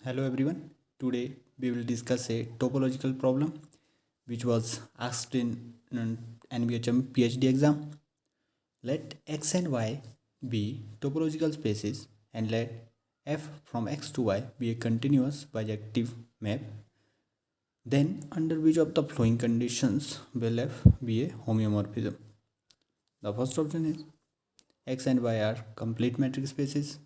Hello everyone. Today we will discuss a topological problem which was asked in an NBHM PhD exam. Let x and y be topological spaces and let f from x to y be a continuous bijective map. Then under which of the following conditions will f be a homeomorphism? The first option is x and y are complete metric spaces.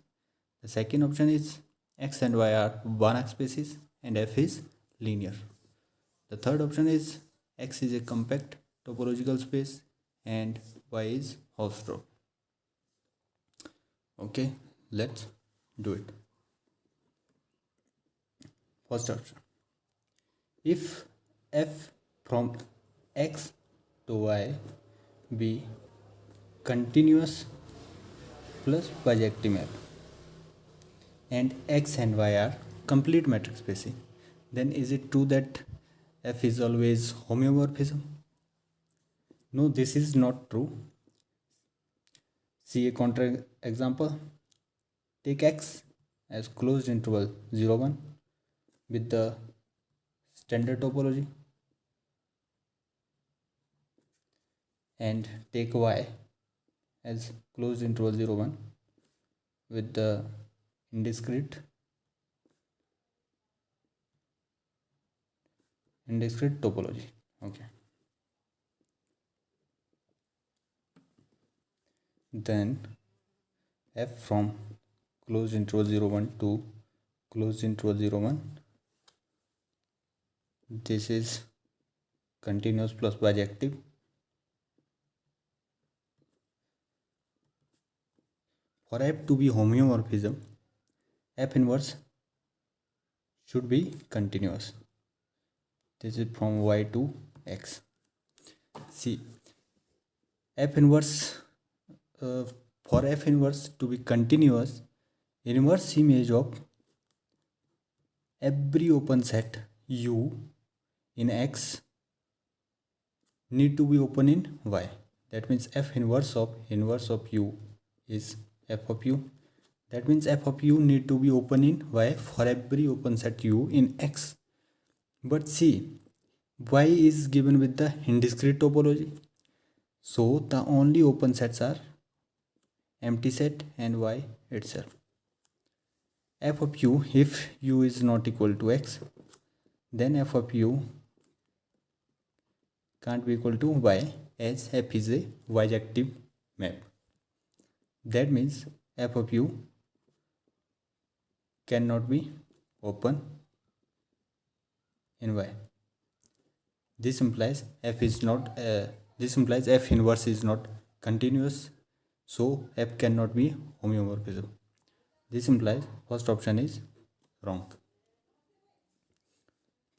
The second option is x and y are Banach spaces and f is linear. The third option is x is a compact topological space and y is Hausdorff. Okay, let's do it. First option. If f from x to y be continuous plus bijective map and x and y are complete metric spacing, then is it true that f is always homeomorphism? No, this is not true. See a counter example. Take x as closed interval 0 1 with the standard topology and take y as closed interval 0 1 with the indiscrete topology. Okay, then f from closed interval 0 1 to closed interval 0 1, this is continuous plus bijective. For f to be homeomorphism, f inverse should be continuous. This is from y to x. See, f inverse for f inverse to be continuous, inverse image of every open set u in x need to be open in y. That means f inverse of u is f of u. That means f of u need to be open in y for every open set u in x. But see, y is given with the indiscrete topology, so the only open sets are empty set and y itself. F of u, if u is not equal to x, then f of u can't be equal to y, as f is a bijective map. That means f of u cannot be open in y. This implies f inverse is not continuous, so f cannot be homeomorphism. This implies first option is wrong.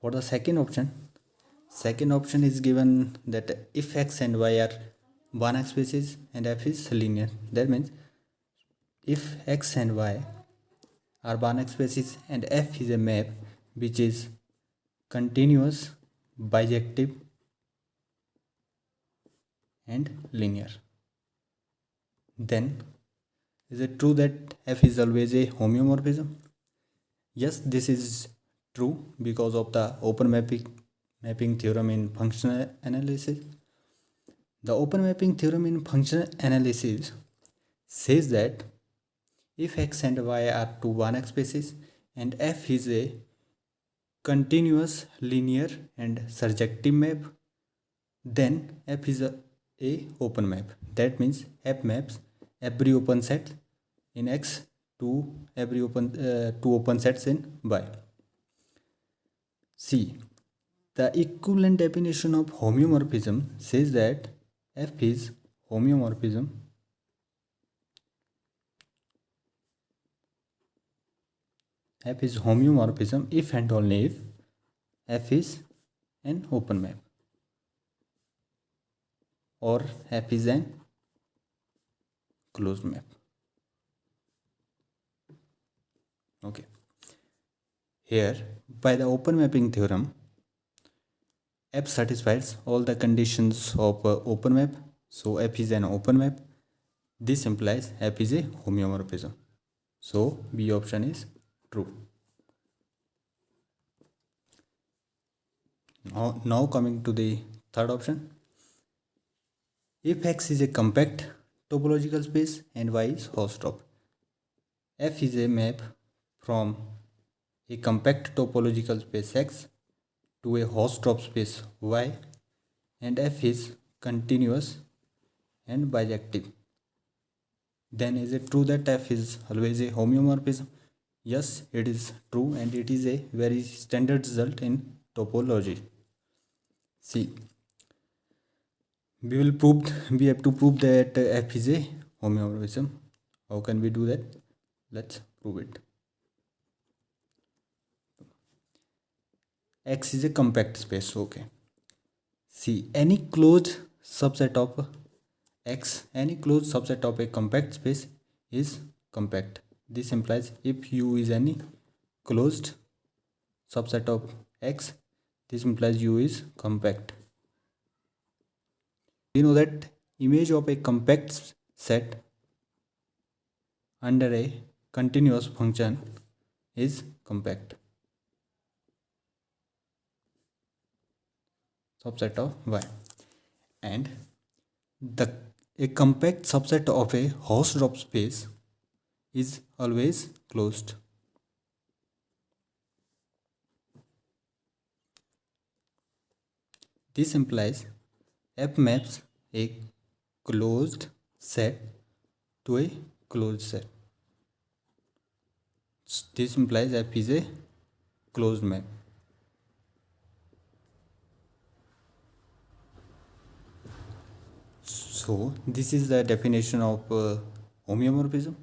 For the second option is given that if x and y are Banach spaces and f is linear. That means if x and y are Banach spaces and f is a map which is continuous, bijective and linear, then is it true that f is always a homeomorphism? Yes, this is true because of the open mapping theorem in functional analysis. The open mapping theorem in functional analysis says that if x and y are two Banach spaces and f is a continuous, linear and surjective map, then f is a open map. That means f maps every open set in x to every two open sets in y. See, the equivalent definition of homeomorphism says that f is homeomorphism if and only if f is an open map or f is an closed map. Okay, here by the open mapping theorem, f satisfies all the conditions of open map, so f is an open map. This implies f is a homeomorphism, so B option is true. Now coming to the third option. If X is a compact topological space and Y is Hausdorff, F is a map from a compact topological space X to a Hausdorff space Y, and F is continuous and bijective. Then is it true that F is always a homeomorphism? Yes, it is true, and it is a very standard result in topology. See, we have to prove that F is a homeomorphism. How can we do that? Let's prove it. X is a compact space. Okay. See, any closed subset of X, any closed subset of a compact space is compact. This implies if U is any closed subset of X, this implies U is compact. We know that image of a compact set under a continuous function is compact subset of Y, and a compact subset of a Hausdorff space is always closed. This implies F maps a closed set to a closed set. This implies F is a closed map. So this is the definition of homeomorphism,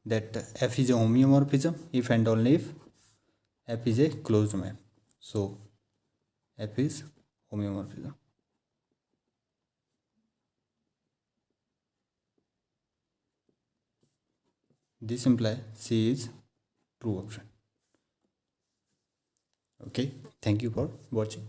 that F is a homeomorphism if and only if F is a closed map. So F is homeomorphism. This implies C is true option. Okay, thank you for watching.